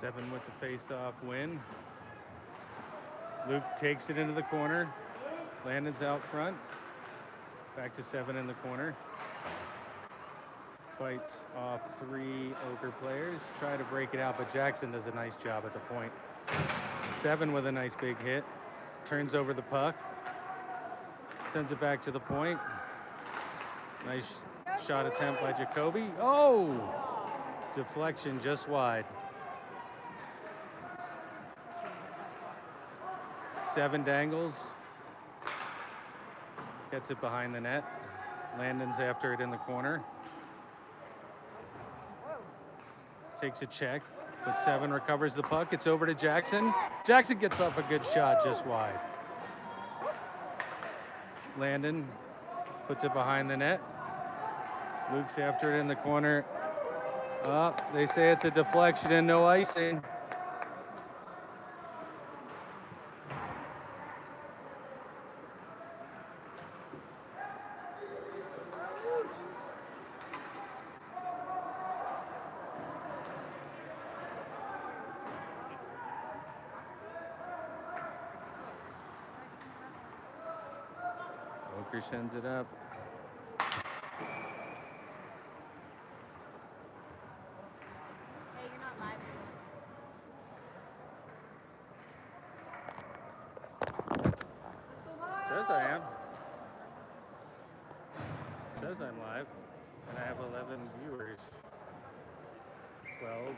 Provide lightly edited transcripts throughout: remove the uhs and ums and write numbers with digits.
7 with the face-off win. Luke takes it into the corner. Landon's out front. Back to 7 in the corner. Fights off 3 Oquirrh players. Try to break it out, but Jackson does a nice job at the point. 7 with a nice big hit. Turns over the puck. Sends it back to the point. Nice shot attempt by Jacoby. Oh! Deflection just wide. 7 dangles. Gets it behind the net. Landon's after it in the corner. Takes a check, but 7 recovers the puck. It's over to Jackson. Jackson gets off a good shot just wide. Landon puts it behind the net. Luke's after it in the corner. Oh, they say it's a deflection and no icing. Oquirrh sends it up. Hey, you're not live anymore. Says I am. Says I'm live. And I have 11 viewers. 12.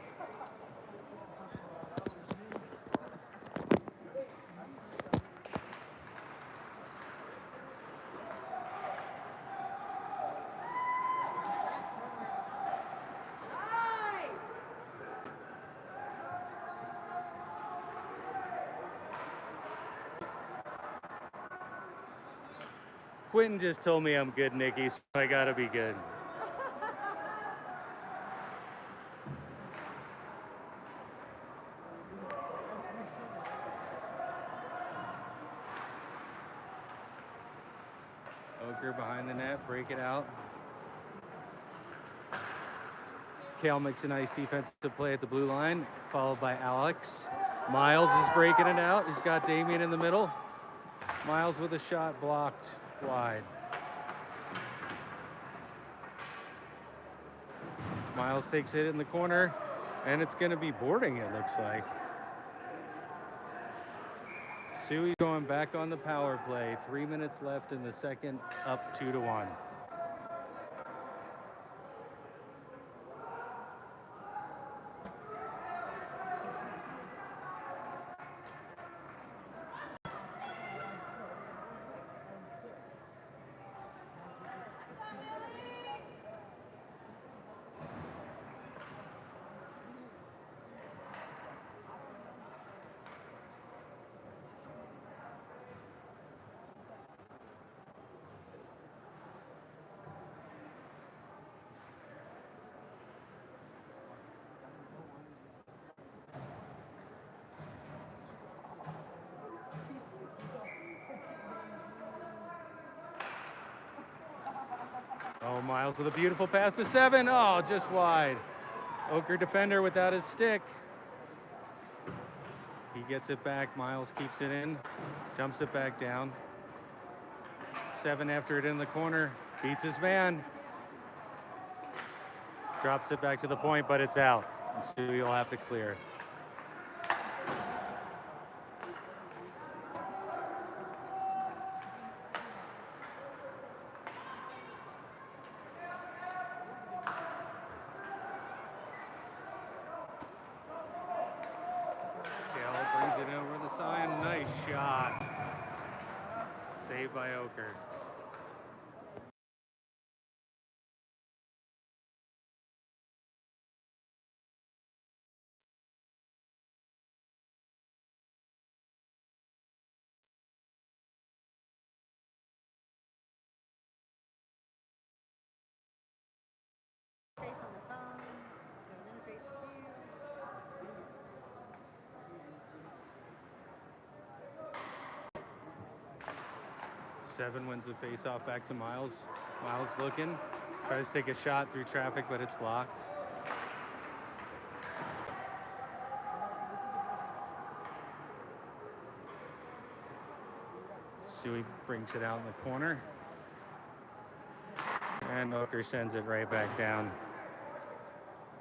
Quentin just told me I'm good, Nikki, so I gotta be good. Oquirrh behind the net, break it out. Kale makes a nice defensive play at the blue line, followed by Alex. Miles is breaking it out. He's got Damien in the middle. Miles with a shot blocked wide. Miles takes it in the corner, and it's going to be boarding, it looks like. SUI going back on the power play. 3 minutes left in the second, up 2-1. Oh, Miles with a beautiful pass to 7. Oh, just wide. Oquirrh defender without his stick. He gets it back. Miles keeps it in. Dumps it back down. 7 after it in the corner. Beats his man. Drops it back to the point, but it's out. And SUI will have to clear. Brings it over the side. Nice shot. Saved by Oquirrh. Face on the phone. Going interface with you. 7 wins the face-off back to Miles. Miles looking. Tries to take a shot through traffic, but it's blocked. SUI brings it out in the corner. And Oquirrh sends it right back down.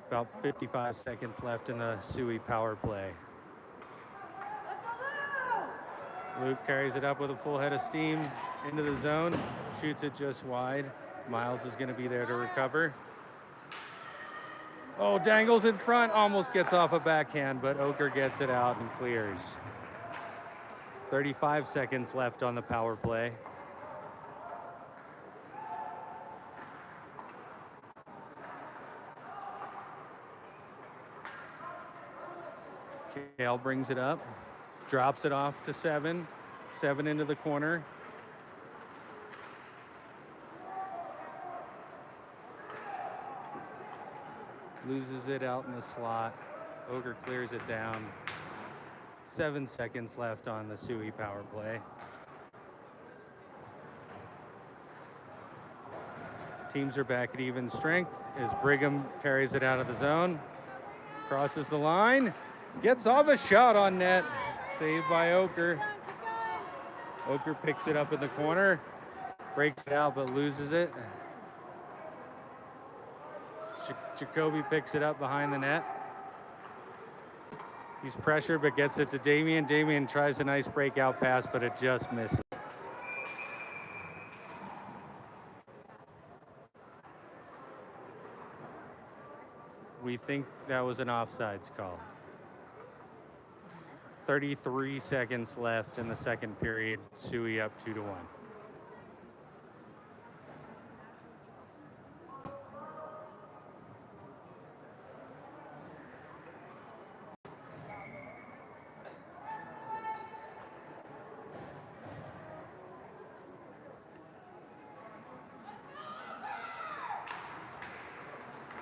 About 55 seconds left in the SUI power play. Luke carries it up with a full head of steam into the zone, shoots it just wide. Miles is going to be there to recover. Oh, dangles in front, almost gets off a backhand, but Oquirrh gets it out and clears. 35 seconds left on the power play. Kale brings it up, drops it off to 7. 7 into the corner. Loses it out in the slot. Oquirrh clears it down. 7 seconds left on the SUI power play. Teams are back at even strength as Brigham carries it out of the zone. Crosses the line. Gets off a shot on net. Saved by Oquirrh. Oquirrh picks it up in the corner. Breaks it out but loses it. Jacoby picks it up behind the net. He's pressured but gets it to Damien. Damien tries a nice breakout pass, but it just misses. We think that was an offsides call. 33 seconds left in the second period. SUI up 2-1.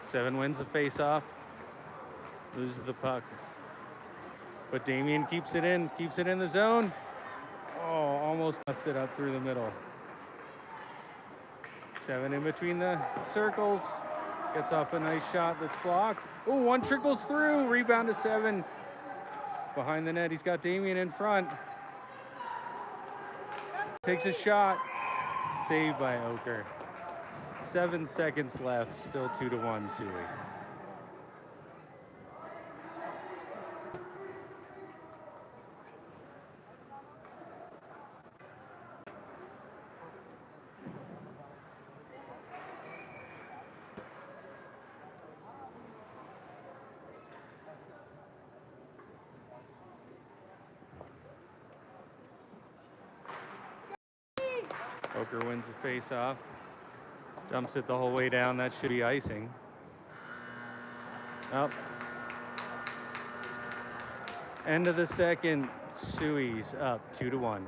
Seven wins the face-off, loses the puck. But Damien keeps it in the zone. Oh, almost messed it up through the middle. 7 in between the circles. Gets off a nice shot that's blocked. Oh, 1 trickles through, rebound to 7. Behind the net, he's got Damien in front. Takes a shot, saved by Oquirrh. 7 seconds left, still 2-1 SUI. Oquirrh wins the face-off. Dumps it the whole way down. That should be icing. Oh. End of the second. SUI's up 2-1.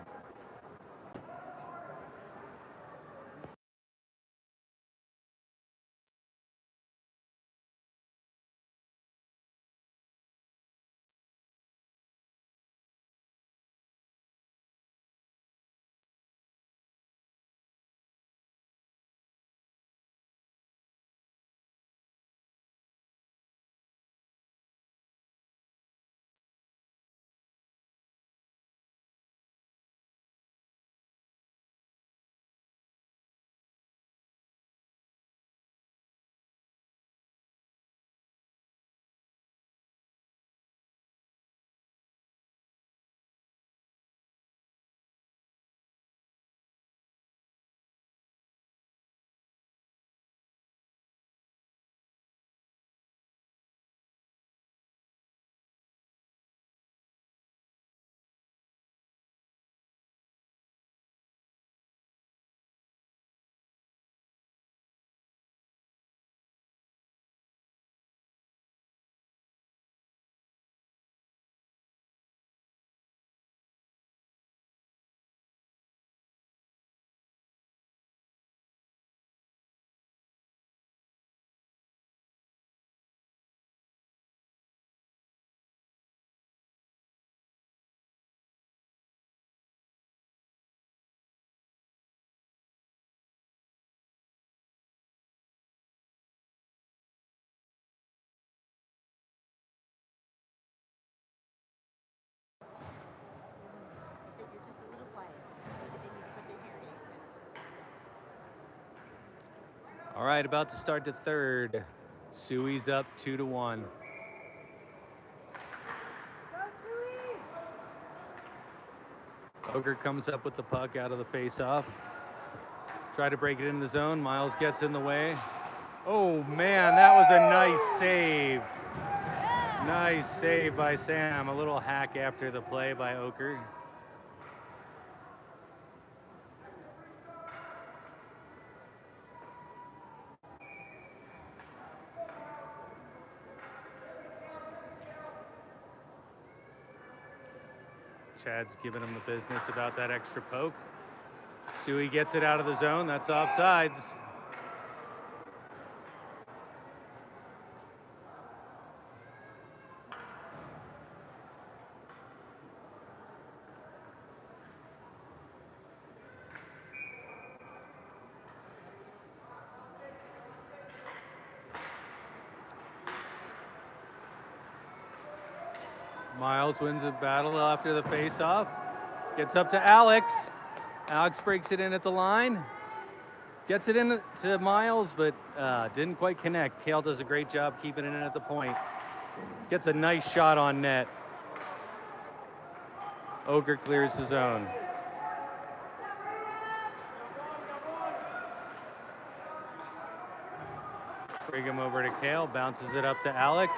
All right, about to start the third. SUI's up 2-1. Oquirrh comes up with the puck out of the face-off. Try to break it in the zone. Miles gets in the way. Oh man, that was a nice save. Nice save by Sam. A little hack after the play by Oquirrh. Chad's giving him the business about that extra poke. SUI gets it out of the zone. That's offsides. Miles wins a battle after the face-off. Gets up to Alex. Alex breaks it in at the line. Gets it in to Miles, but didn't quite connect. Kale does a great job keeping it in at the point. Gets a nice shot on net. Oquirrh clears the zone. Bring him over to Kale, bounces it up to Alex.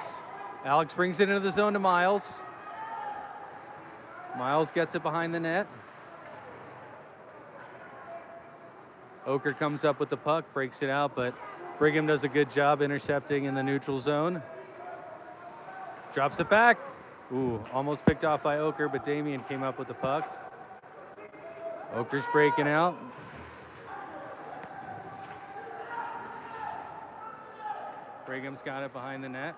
Alex brings it into the zone to Miles. Miles gets it behind the net. Oquirrh comes up with the puck, breaks it out, but Brigham does a good job intercepting in the neutral zone. Drops it back. Ooh, almost picked off by Oquirrh, but Damien came up with the puck. Oquirrh's breaking out. Brigham's got it behind the net.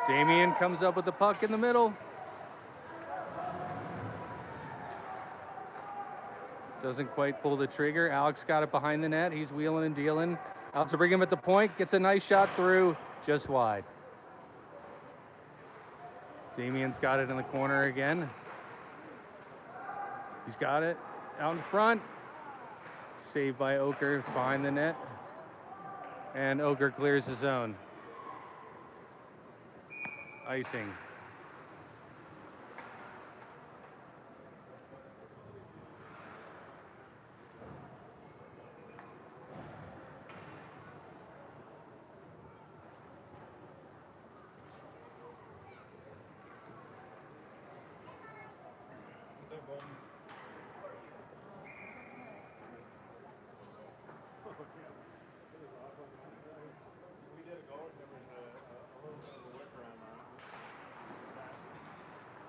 Damien comes up with the puck in the middle. Doesn't quite pull the trigger. Alex got it behind the net. He's wheeling and dealing. Out to Brigham at the point. Gets a nice shot through, just wide. Damien's got it in the corner again. He's got it out in front. Saved by Oquirrh. It's behind the net. And Oquirrh clears the zone. Icing.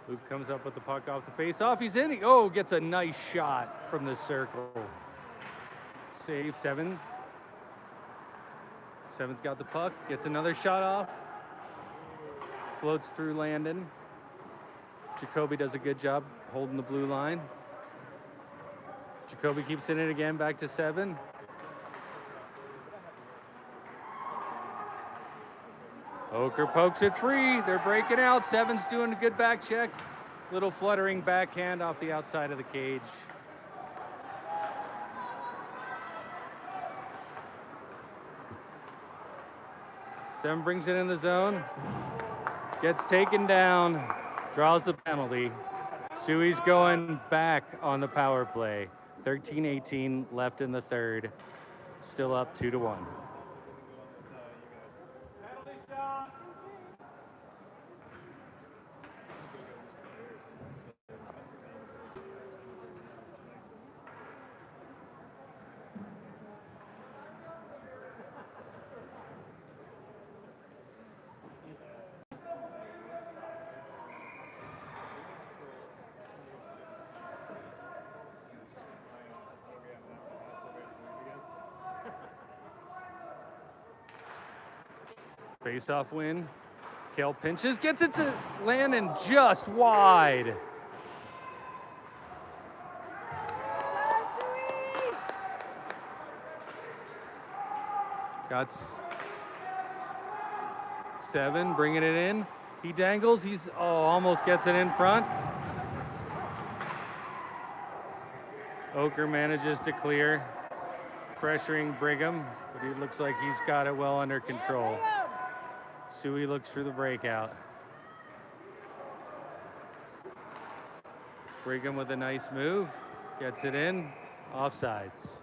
Luke comes up with the puck off the face-off. He's in. Oh, gets a nice shot from the circle. Save, Seven. Seven's got the puck. Gets another shot off. Floats through Landon. Jacoby does a good job holding the blue line. Jacoby keeps it in again, back to Seven. Oquirrh pokes it free. They're breaking out. Seven's doing a good back check. Little fluttering backhand off the outside of the cage. Seven brings it in the zone. Gets taken down. Draws the penalty. SUI's going back on the power play. 13-18 left in the third. Still up 2-1. Face-off win. Kale pinches, gets it to Landon just wide. Got Seven bringing it in. He dangles. He's almost gets it in front. Oquirrh manages to clear, pressuring Brigham, but he looks like he's got it well under control. SUI looks for the breakout. Brigham with a nice move, gets it in, offsides.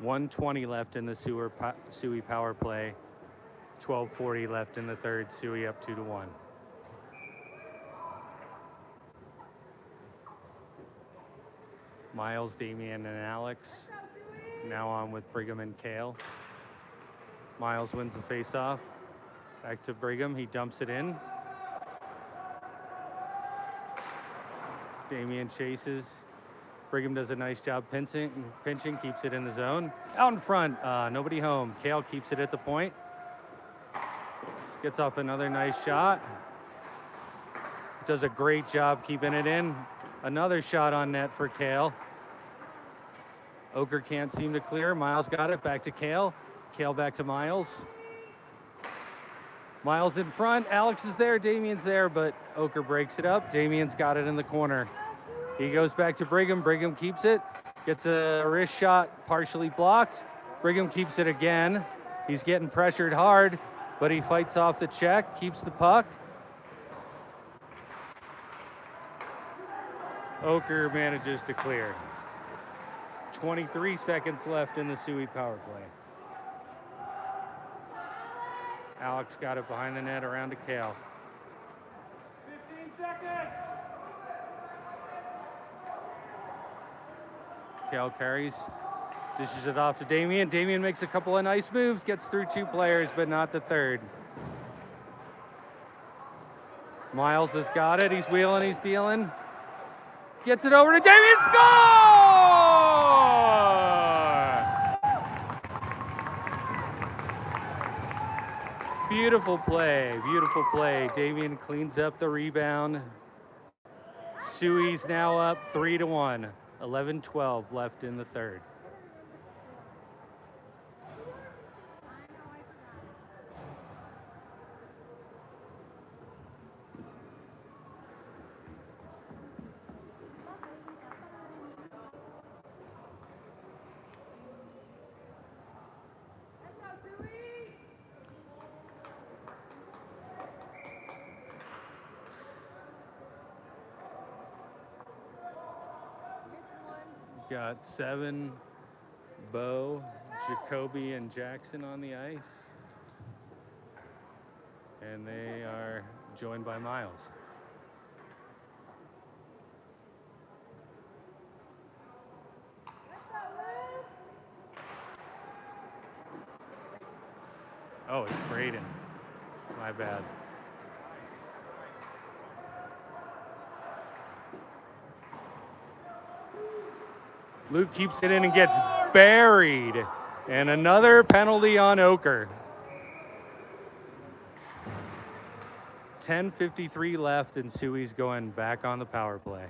.120 left in the SUI power play. 12:40 left in the third. SUI up 2-1. Miles, Damian, and Alex now on with Brigham and Kale. Miles wins the faceoff. Back to Brigham. He dumps it in. Damian chases. Brigham does a nice job pinching, keeps it in the zone. Out in front, nobody home. Kale keeps it at the point. Gets off another nice shot. Does a great job keeping it in. Another shot on net for Kale. Oquirrh can't seem to clear. Miles got it, back to Kale. Kale back to Miles. Miles in front, Alex is there, Damian's there, but Oquirrh breaks it up. Damian's got it in the corner. He goes back to Brigham. Brigham keeps it. Gets a wrist shot, partially blocked. Brigham keeps it again. He's getting pressured hard, but he fights off the check, keeps the puck. Oquirrh manages to clear. 23 seconds left in the SUI power play. Alex got it behind the net, around to Kale. 15 seconds. Kale carries, dishes it off to Damian. Damian makes a couple of nice moves, gets through two players, but not the third. Miles has got it. He's wheeling, he's dealing. Gets it over to Damian. Score! Beautiful play, beautiful play. Damian cleans up the rebound. SUI's now up 3-1. 11-12 left in the third. Got Seven, Bo, Jacoby, and Jackson on the ice. And they are joined by Miles. Oh, it's Braden. My bad. Luke keeps it in and gets buried. And another penalty on Oquirrh. 10:53 left and SUI's going back on the power play.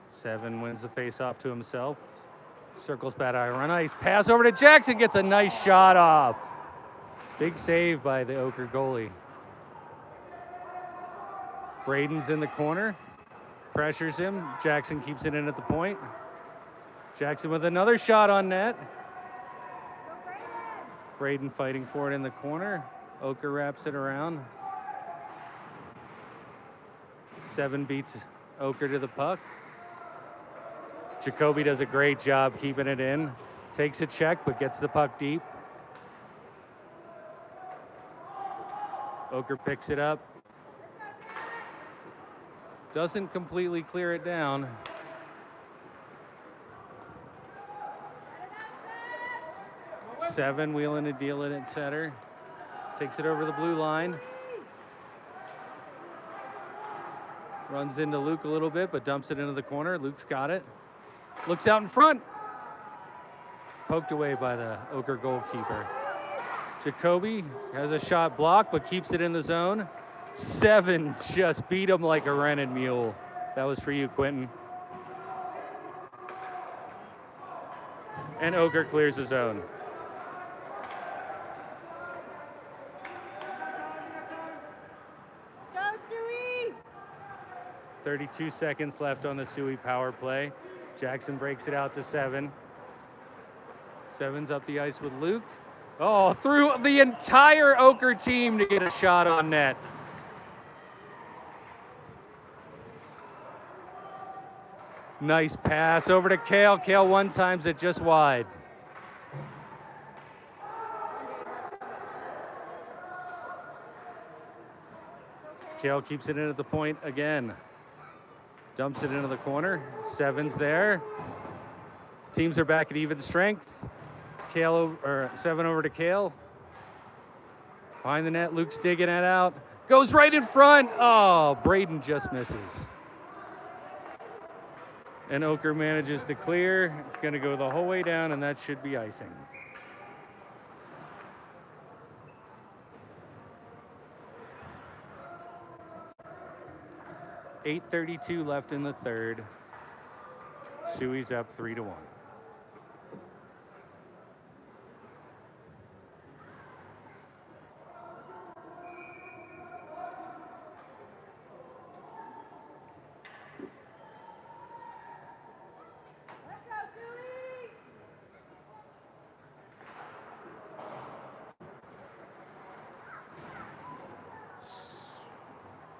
Seven wins the face-off to himself. Circles bad eye on ice. Pass over to Jackson. Gets a nice shot off. Big save by the Oquirrh goalie. Braden's in the corner. Pressures him. Jackson keeps it in at the point. Jackson with another shot on net. Braden fighting for it in the corner. Oquirrh wraps it around. Seven beats Oquirrh to the puck. Jacoby does a great job keeping it in. Takes a check, but gets the puck deep. Oquirrh picks it up. Doesn't completely clear it down. 7 wheeling and dealing at center. Takes it over the blue line. Runs into Luke a little bit, but dumps it into the corner. Luke's got it. Looks out in front. Poked away by the Oquirrh goalkeeper. Jacoby has a shot blocked, but keeps it in the zone. 7 just beat him like a rented mule. That was for you, Quentin. And Oquirrh clears the zone. Let's go, SUI! 32 seconds left on the SUI power play. Jackson breaks it out to 7. 7's up the ice with Luke. Oh, through the entire Oquirrh team to get a shot on net. Nice pass over to Kale. Kale one times it just wide. Kale keeps it in at the point again. Dumps it into the corner. 7's there. Teams are back at even strength. Kale or 7 over to Kale. Behind the net, Luke's digging it out. Goes right in front. Oh, Braden just misses. And Oquirrh manages to clear. It's going to go the whole way down, and that should be icing. .8:32 left in the third. SUI's up 3-1. Let's go, SUI!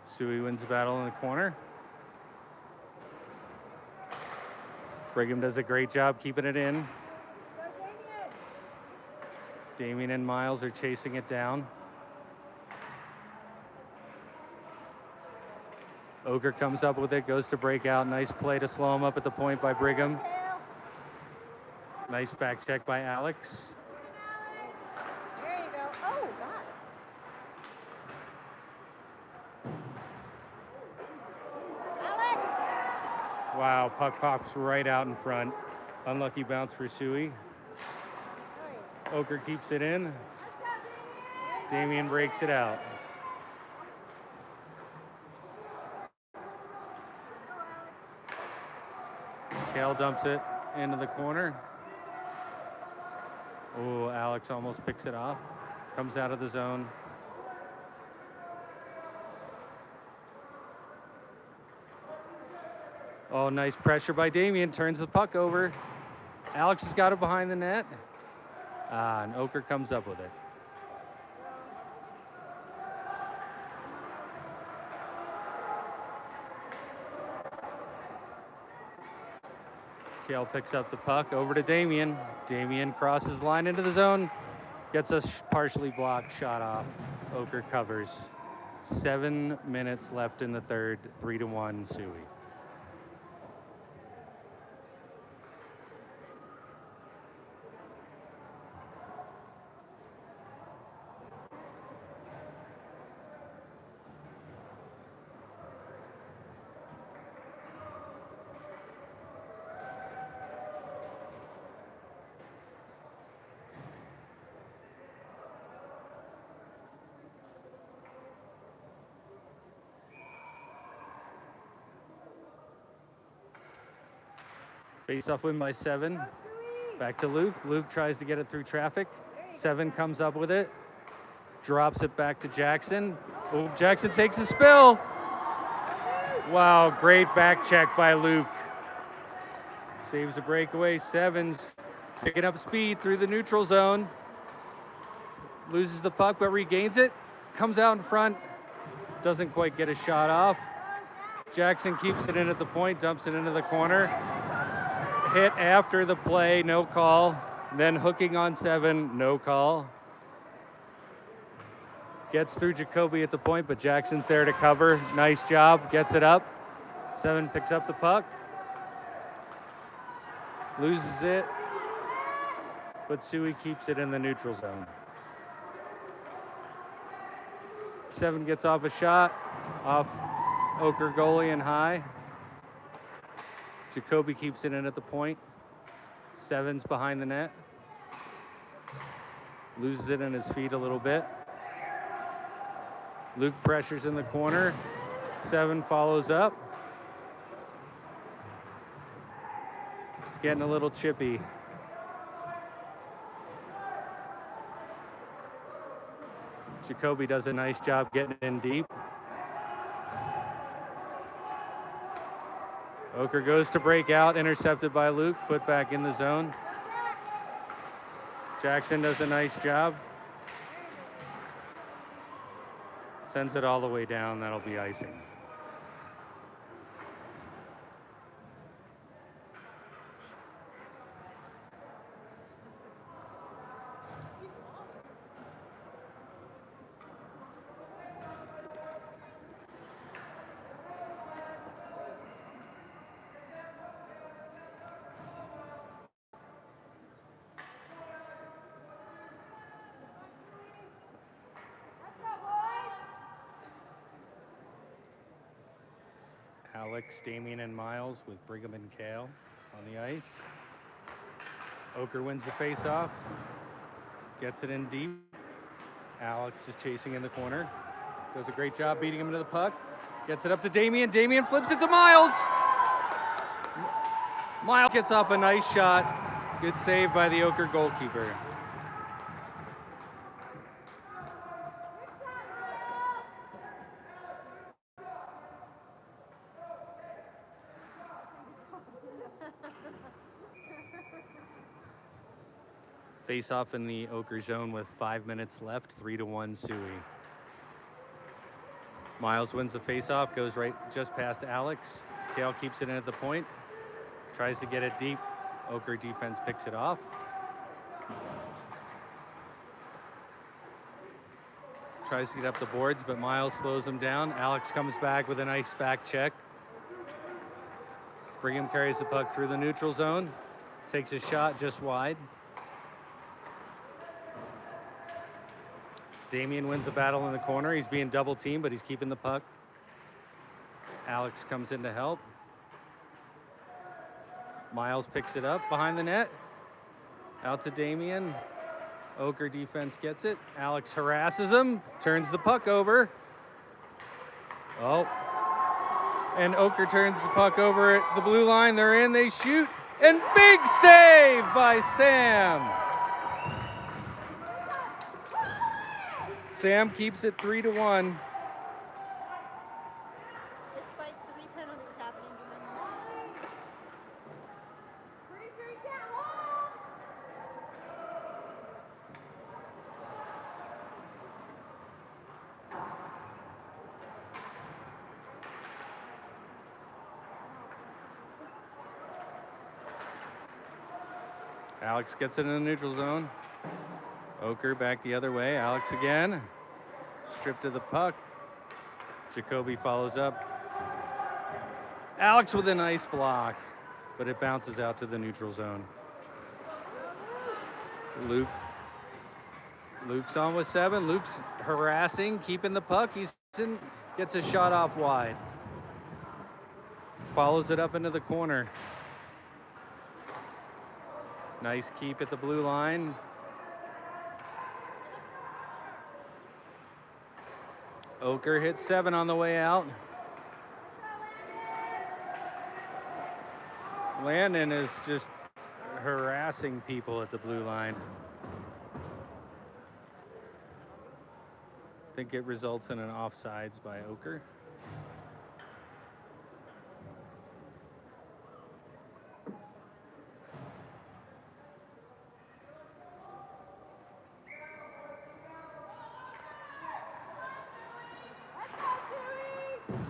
SUI wins the battle in the corner. Brigham does a great job keeping it in. Let's go, Damien! Damien and Miles are chasing it down. Oquirrh comes up with it, goes to break out. Nice play to slow him up at the point by Brigham. Kale! Nice back check by Alex. There you go. Oh, God. Alex! Wow, puck pops right out in front. Unlucky bounce for SUI. Really? Oquirrh keeps it in. Damien breaks it out. Kale dumps it into the corner. Oh, Alex almost picks it off. Comes out of the zone. Oh, nice pressure by Damien. Turns the puck over. Alex has got it behind the net. And Oquirrh comes up with it. Kale picks up the puck over to Damien. Damien crosses the line into the zone. Gets a partially blocked shot off. Oquirrh covers. 7 minutes left in the third. 3-1 SUI. Face-off win by 7. Back to Luke. Luke tries to get it through traffic. 7 comes up with it. Drops it back to Jackson. Oh, Jackson takes a spill. Wow, great back check by Luke. Saves a breakaway. 7's picking up speed through the neutral zone. Loses the puck, but regains it. Comes out in front. Doesn't quite get a shot off. Jackson keeps it in at the point, dumps it into the corner. Hit after the play, no call. Then hooking on 7, no call. Gets through Jacoby at the point, but Jackson's there to cover. Nice job, gets it up. 7 picks up the puck. Loses it. but SUI keeps it in the neutral zone. 7 gets off a shot, off Oquirrh goalie and high. Jacoby keeps it in at the point. 7's behind the net. Loses it in his feet a little bit. Luke pressures in the corner. 7 follows up. It's getting a little chippy. Jacoby does a nice job getting in deep. Oquirrh goes to break out, intercepted by Luke, put back in the zone. Jackson does a nice job. Sends it all the way down, that'll be icing. Alex, Damien, and Miles with Brigham and Kale on the ice. Oquirrh wins the face-off, gets it in deep. Alex is chasing in the corner. Does a great job beating him into the puck. Gets it up to Damien. Damien flips it to Miles. Miles gets off a nice shot. Good save by the Oquirrh goalkeeper. Face off in the Oquirrh zone with 5 minutes left, 3-1 SUI. Miles wins the face-off, goes right just past Alex. Kale keeps it in at the point, tries to get it deep. Oquirrh defense picks it off. Tries to get up the boards, but Miles slows him down. Alex comes back with a nice back check. Brigham carries the puck through the neutral zone, takes a shot just wide. Damien wins the battle in the corner. He's being double teamed, but he's keeping the puck. Alex comes in to help. Miles picks it up behind the net. Out to Damien. Oquirrh defense gets it. Alex harasses him, turns the puck over. Oh. And Oquirrh turns the puck over at the blue line. They're in, they shoot. And big save by Sam. Sam keeps it 3-1. Despite 3 penalties happening during the night. Alex gets it in the neutral zone. Oquirrh back the other way. Alex again. Stripped of the puck. Jacoby follows up. Alex with a nice block, but it bounces out to the neutral zone. Luke's on with 7. Luke's harassing, keeping the puck. Gets a shot off wide. Follows it up into the corner. Nice keep at the blue line. Oquirrh hits 7 on the way out. Landon is just harassing people at the blue line. I think it results in an offsides by Oquirrh.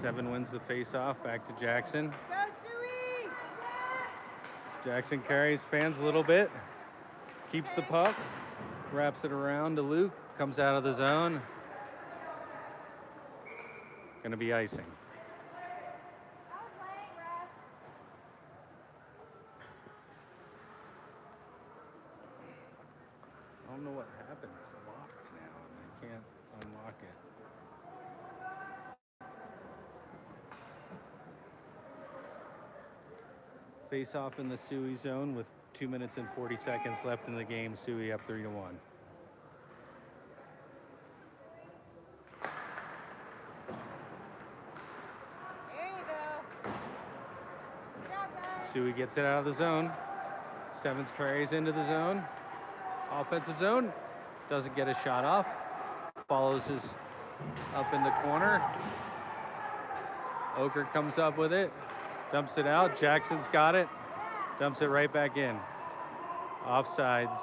Seven wins the face-off, back to Jackson. Go, SUI! Jackson carries, fans a little bit, keeps the puck, wraps it around to Luke, comes out of the zone. Gonna be icing. Face off in the SUI zone with 2 minutes and 40 seconds left in the game. SUI up 3-1. There you go. Good job, guys. SUI gets it out of the zone. Sevens carries into the zone. Offensive zone. Doesn't get a shot off. Follows his up in the corner. Oquirrh comes up with it. Dumps it out. Jackson's got it. Dumps it right back in. Offsides.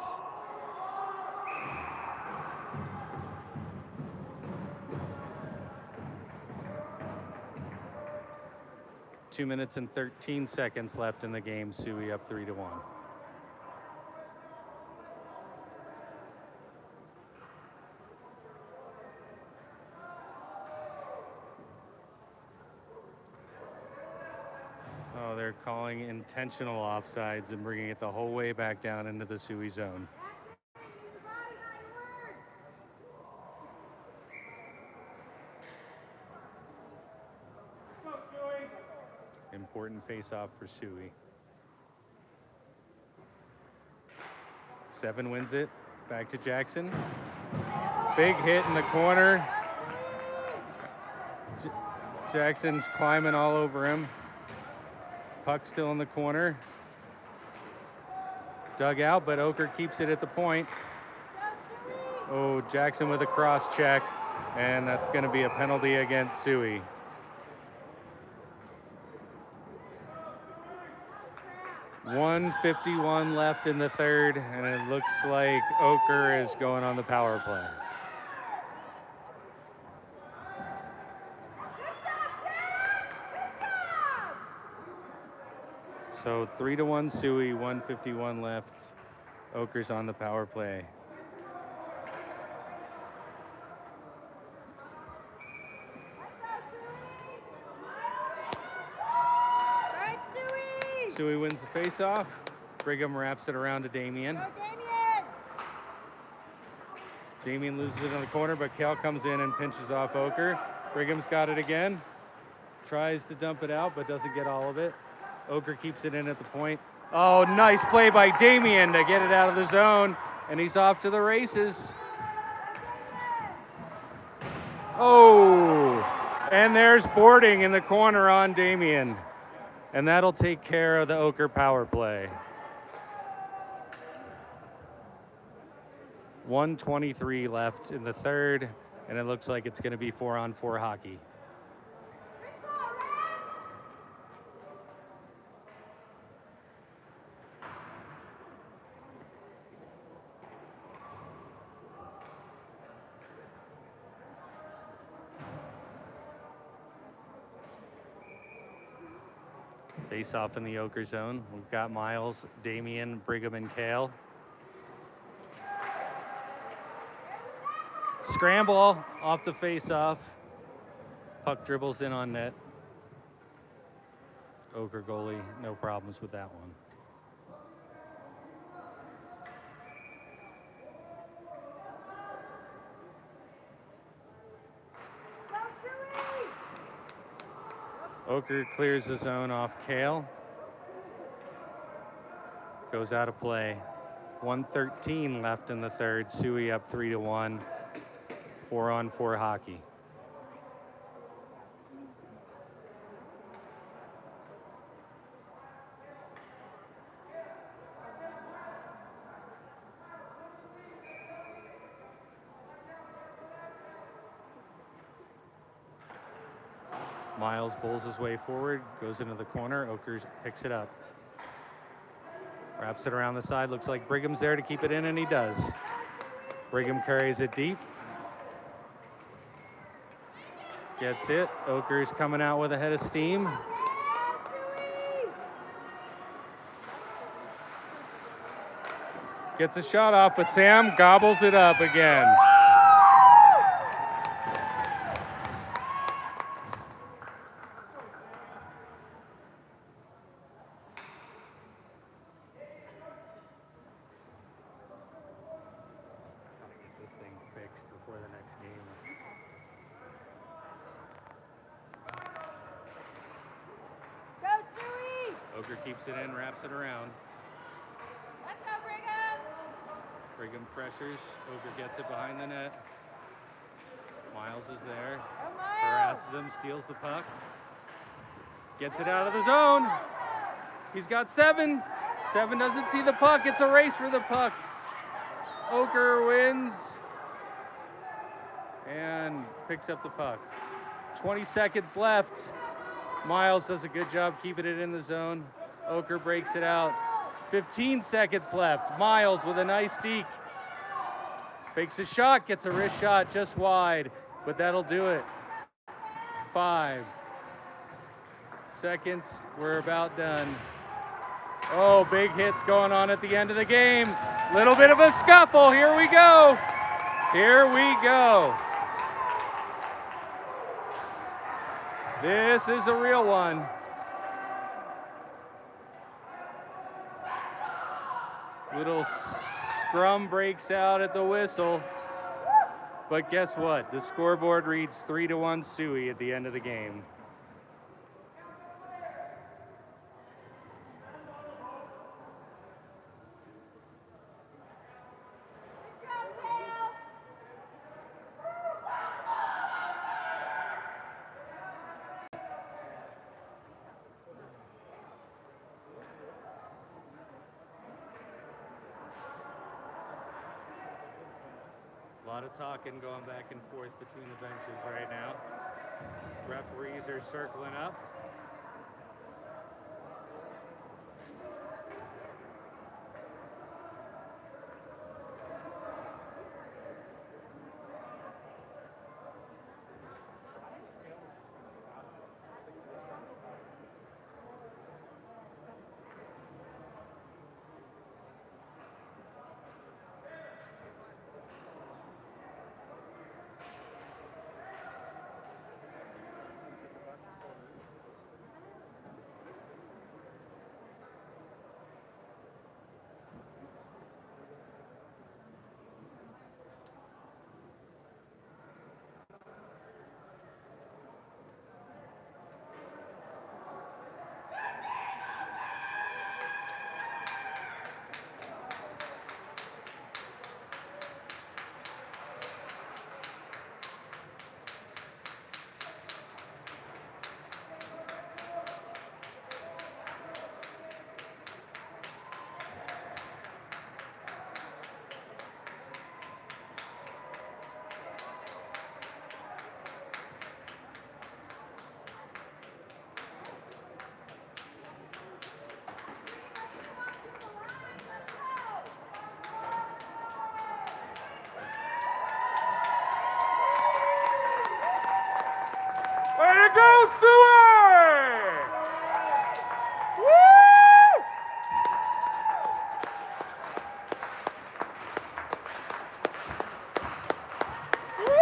Two minutes and 13 seconds left in the game. SUI up 3-1. Oh, they're calling intentional offsides and bringing it the whole way back down into the SUI zone. Important face-off for SUI. 7 wins it. Back to Jackson. Big hit in the corner. Jackson's climbing all over him. Puck still in the corner. Dug out, but Oquirrh keeps it at the point. Oh, Jackson with a cross check, and that's going to be a penalty against SUI. .151 left in the third, and it looks like Oquirrh is going on the power play. So 3-1 SUI, 151 left. Oquirrh's on the power play. All right, SUI. SUI wins the faceoff. Brigham wraps it around to Damien. Go, Damien. Damien loses it in the corner, but Cal comes in and pinches off Oquirrh. Brigham's got it again. Tries to dump it out, but doesn't get all of it. Oquirrh keeps it in at the point. Oh, nice play by Damien to get it out of the zone, and he's off to the races. Oh, and there's boarding in the corner on Damien, and that'll take care of the Oquirrh power play. 1:23 left in the third, and it looks like it's going to be 4-on-4 hockey. Face off in the Oquirrh zone. We've got Miles, Damien, Brigham, and Kale. Scramble off the face off. Puck dribbles in on net. Oquirrh goalie, no problems with that one. Oquirrh clears the zone off Kale. Goes out of play. 1:13 left in the third. SUI up 3-1. 4-on-4 hockey. Miles bowls his way forward, goes into the corner. Oquirrh picks it up. Wraps it around the side. Looks like Brigham's there to keep it in, and he does. Brigham carries it deep. Gets it. Oquirrh's coming out with a head of steam. Gets a shot off, but Sam gobbles it up again. This thing fixed before the next game. Let's go, SUI. Oquirrh keeps it in, wraps it around. Let's go, Brigham! Brigham pressures. Oquirrh gets it behind the net. Miles is there. Go, Miles! Harasses him, steals the puck. Gets it out of the zone. He's got 7. 7 doesn't see the puck. It's a race for the puck. Oquirrh wins and picks up the puck. 20 seconds left. Miles does a good job keeping it in the zone. Oquirrh breaks it out. 15 seconds left. Miles with a nice deke. Fakes a shot, gets a wrist shot just wide, but that'll do it. 5 seconds, we're about done. Oh, big hits going on at the end of the game. Little bit of a scuffle, here we go. Here we go. This is a real one. Little scrum breaks out at the whistle. But guess what? The scoreboard reads 3-1 SUI at the end of the game. A lot of talking going back and forth between the benches right now. Referees are circling up. Way to go, SUI! Woo! Woo!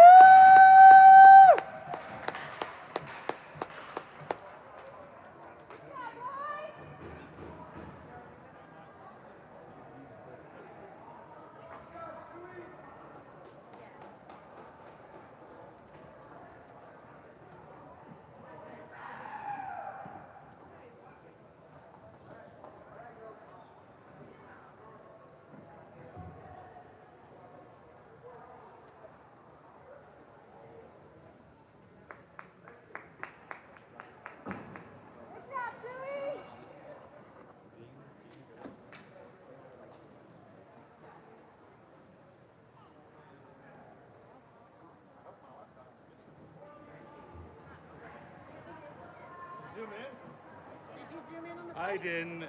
Zoom in. Did you zoom in on the I play? didn't.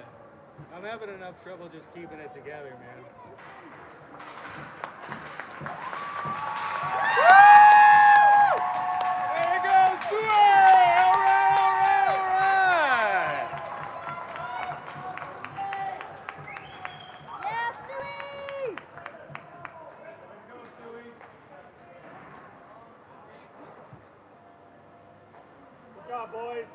I'm having enough trouble just keeping it together, man. There you go, SUI! All right, all right, all right! Yeah, SUI! Go, SUI. Good job, boys.